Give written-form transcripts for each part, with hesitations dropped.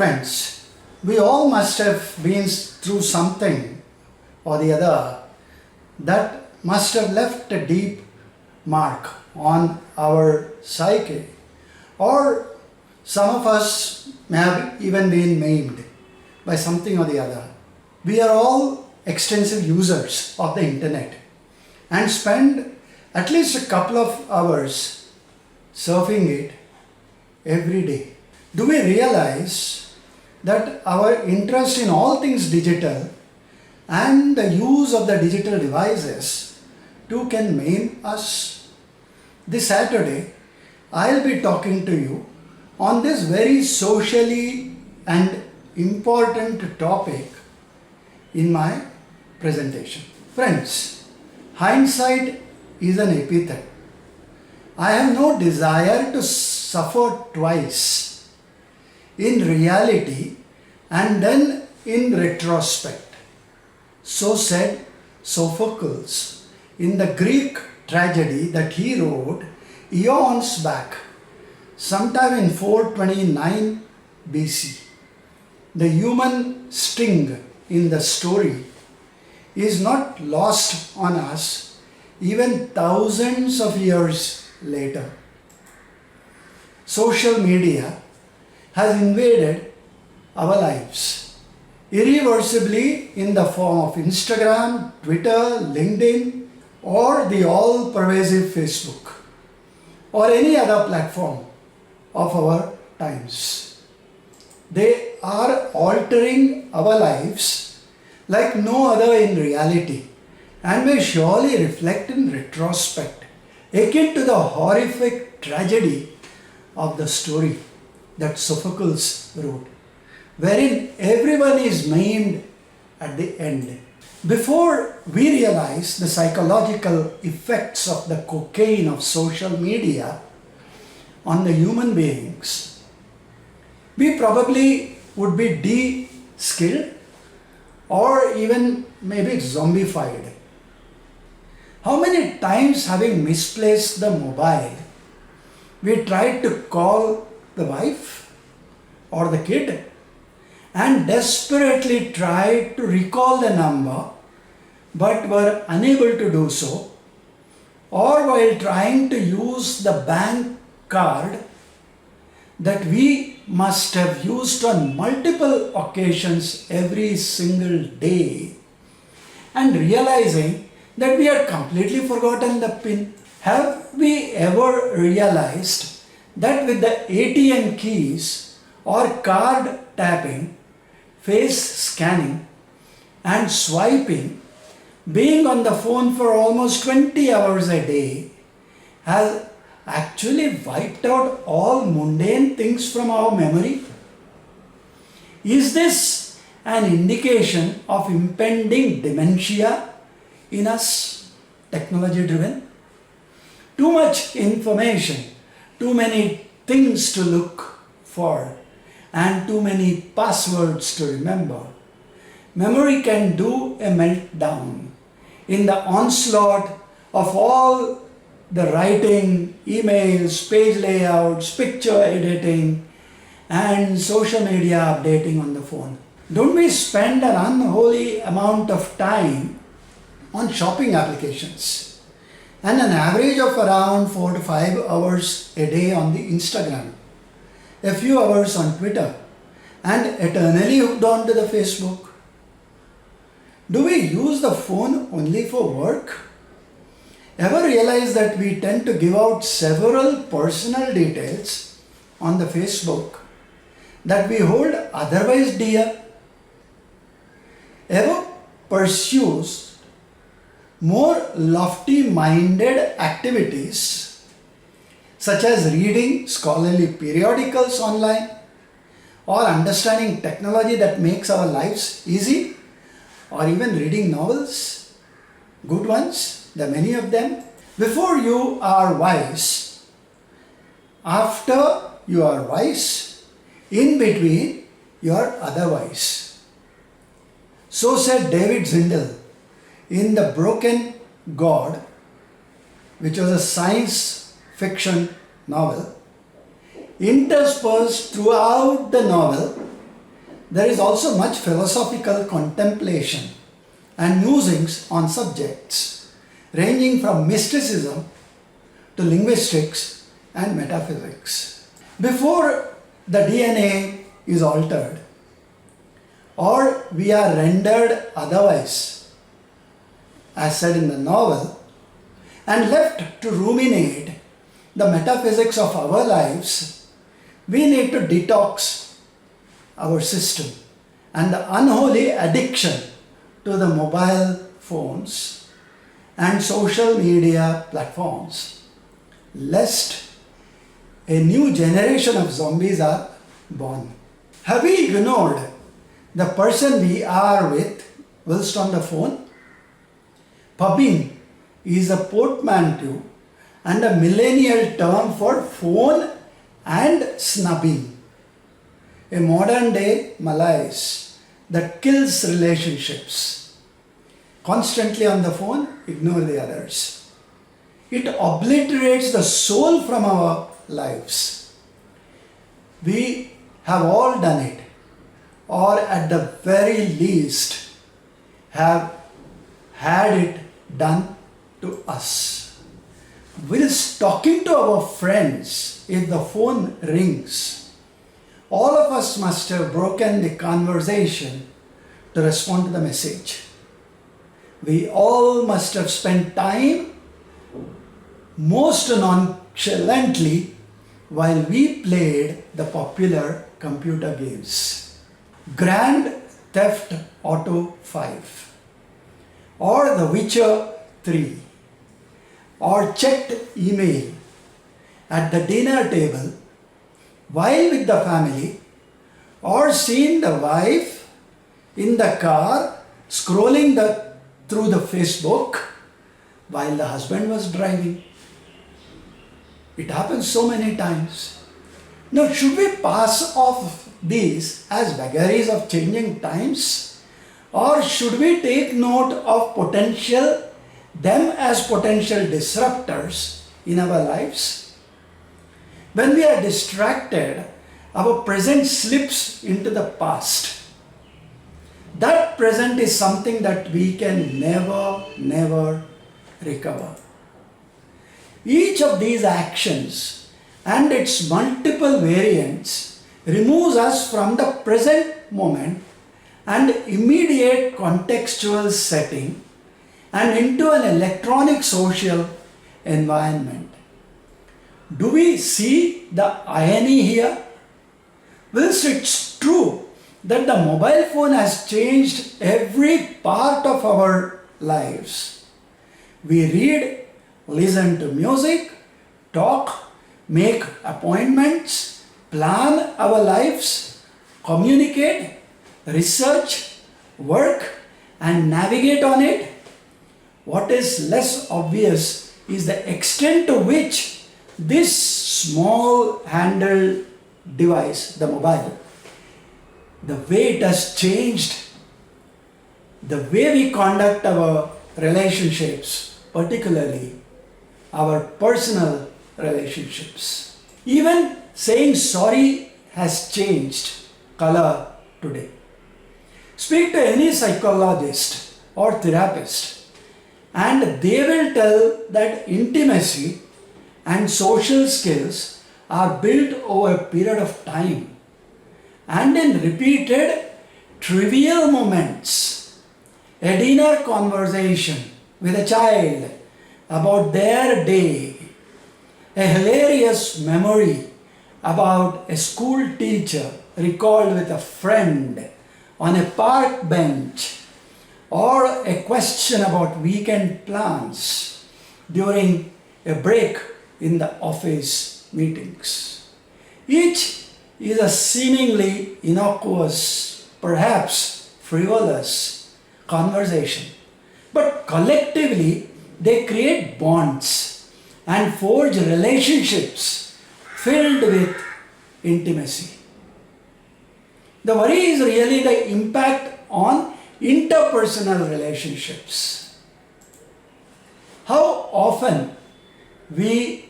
friends, we all must have been through something or the other that must have left a deep mark on our psyche, or some of us may have even been maimed by something or the other. We are all extensive users of the internet and spend at least a couple of hours surfing it every day. Do we realize that our interest in all things digital and the use of the digital devices too can maim us? This Saturday, I'll be talking to you on this very socially and important topic in my presentation. Friends, hindsight is an epithet. I have no desire to suffer twice, in reality and then in retrospect. So said Sophocles in the Greek tragedy that he wrote eons back, sometime in 429 BC. The human sting in the story is not lost on us even thousands of years later. Social media has invaded our lives irreversibly in the form of Instagram, Twitter, LinkedIn, or the all-pervasive Facebook, or any other platform of our times. They are altering our lives like no other in reality and may surely reflect in retrospect, akin to the horrific tragedy of the story that Sophocles wrote, wherein everyone is maimed at the end. Before we realize the psychological effects of the cocaine of social media on the human beings, we probably would be de-skilled or even maybe zombified. How many times, having misplaced the mobile, we tried to call the wife or the kid and desperately tried to recall the number but were unable to do so, or while trying to use the bank card that we must have used on multiple occasions every single day and realizing that we had completely forgotten the PIN. Have we ever realized that with the ATM keys or card tapping, face scanning and swiping, being on the phone for almost 20 hours a day has actually wiped out all mundane things from our memory? Is this an indication of impending dementia in us, technology driven? Too much information, too many things to look for, and too many passwords to remember. Memory can do a meltdown in the onslaught of all the writing, emails, page layouts, picture editing, and social media updating on the phone. Don't we spend an unholy amount of time on shopping applications and an average of around 4 to 5 hours a day on the Instagram, a few hours on Twitter, and eternally hooked on to the Facebook? Do we use the phone only for work? Ever realize that we tend to give out several personal details on the Facebook that we hold otherwise dear? Ever pursues more lofty-minded activities such as reading scholarly periodicals online or understanding technology that makes our lives easy, or even reading novels, good ones, there are many of them? Before you are wise, after you are wise, in between you are otherwise. So said David Zindel in The Broken God, which was a science fiction novel. Interspersed throughout the novel There is also much philosophical contemplation and musings on subjects ranging from mysticism to linguistics and metaphysics. Before the DNA is altered or we are rendered otherwise, as said in the novel, and left to ruminate the metaphysics of our lives, we need to detox our system and the unholy addiction to the mobile phones and social media platforms, lest a new generation of zombies are born. Have we ignored the person we are with whilst on the phone? Pubbing is a portmanteau and a millennial term for phone and snubbing, a modern day malaise that kills relationships. Constantly on the phone, ignore the others. It obliterates the soul from our lives. We have all done it, or at the very least have had it done to us. Whilst talking to our friends, if the phone rings, all of us must have broken the conversation to respond to the message. We all must have spent time most nonchalantly while we played the popular computer games. Grand Theft Auto 5 or The Witcher 3, or checked email at the dinner table while with the family, or seen the wife in the car scrolling through the Facebook while the husband was driving. It happens so many times. Now, should we pass off these as vagaries of changing times, or should we take note of them as potential disruptors in our lives? When we are distracted, our present slips into the past. That present is something that we can never recover. Each of these actions and its multiple variants removes us from the present moment and immediate contextual setting and into an electronic social environment. Do we see the irony here? Whilst it's true that the mobile phone has changed every part of our lives, we read, listen to music, talk, make appointments, plan our lives, communicate, research, work, and navigate on it. What is less obvious is the extent to which this small handheld device, the mobile, the way it has changed the way we conduct our relationships, particularly our personal relationships. Even saying sorry has changed color today. Speak to any psychologist or therapist, and they will tell that intimacy and social skills are built over a period of time and in repeated trivial moments. A dinner conversation with a child about their day, a hilarious memory about a school teacher recalled with a friend on a park bench, or a question about weekend plans during a break in the office meetings. Each is a seemingly innocuous, perhaps frivolous conversation, but collectively they create bonds and forge relationships filled with intimacy. The worry is really the impact on interpersonal relationships. How often we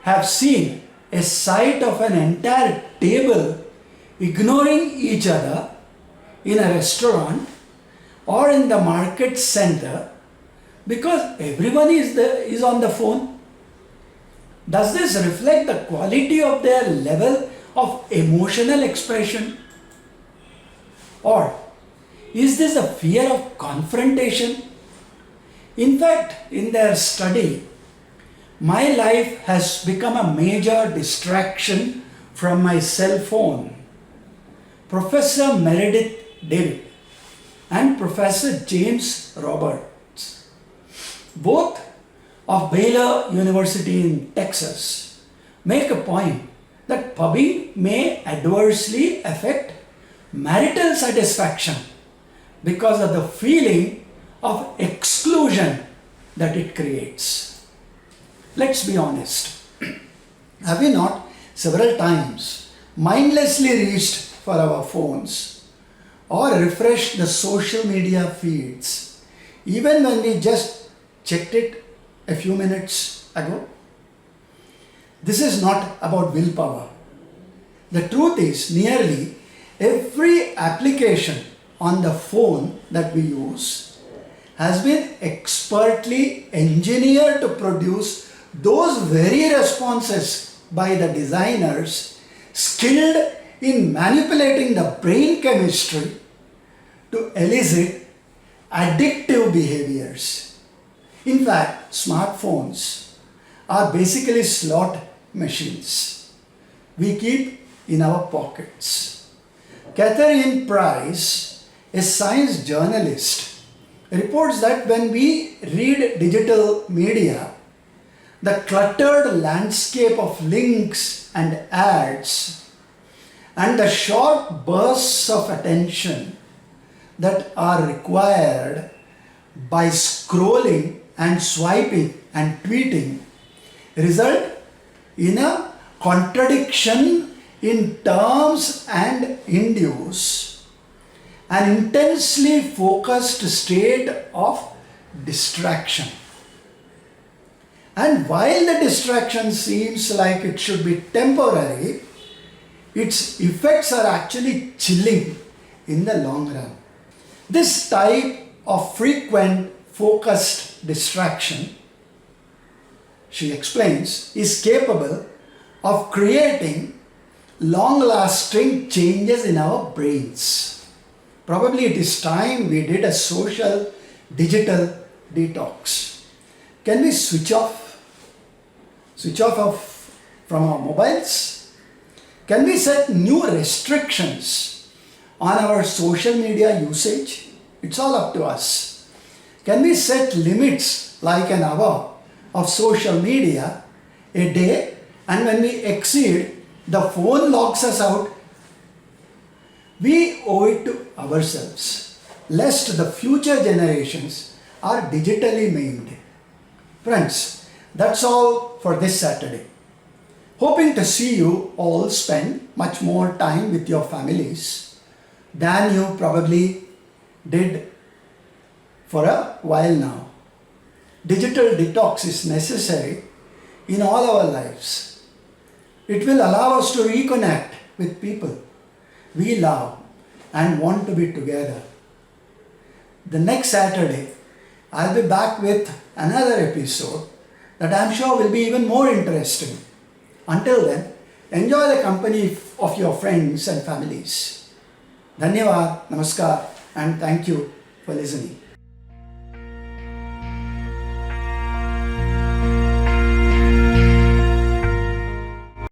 have seen a sight of an entire table ignoring each other in a restaurant or in the market center because everyone is on the phone? Does this reflect the quality of their level of emotional expression? Or is this a fear of confrontation? In fact, in their study, my life has become a major distraction from my cell phone. Professor Meredith David and Professor James Roberts, both of Baylor University in Texas, make a point that pubbing may adversely affect marital satisfaction because of the feeling of exclusion that it creates. Let's be honest. Have we not several times mindlessly reached for our phones or refreshed the social media feeds even when we just checked it a few minutes ago? This is not about willpower. The truth is, nearly every application on the phone that we use has been expertly engineered to produce those very responses by the designers skilled in manipulating the brain chemistry to elicit addictive behaviors. In fact, smartphones are basically slot machines we keep in our pockets. Catherine Price, a science journalist, reports that when we read digital media, the cluttered landscape of links and ads and the short bursts of attention that are required by scrolling and swiping and tweeting result in a contradiction in terms and induce an intensely focused state of distraction. And while the distraction seems like it should be temporary, its effects are actually chilling in the long run. This type of frequent focused distraction, she explains, is capable of creating long-lasting changes in our brains. Probably it is time we did a social digital detox. Can we switch off from our mobiles? Can we set new restrictions on our social media usage? It's all up to us. Can we set limits like an hour of social media a day, and when we exceed, the phone locks us out? We owe it to ourselves, lest the future generations are digitally maimed. Friends, that's all for this Saturday. Hoping to see you all spend much more time with your families than you probably did for a while now. Digital detox is necessary in all our lives. It will allow us to reconnect with people we love and want to be together. The next Saturday, I'll be back with another episode that I'm sure will be even more interesting. Until then, enjoy the company of your friends and families. Dhanyavad, namaskar, and thank you for listening.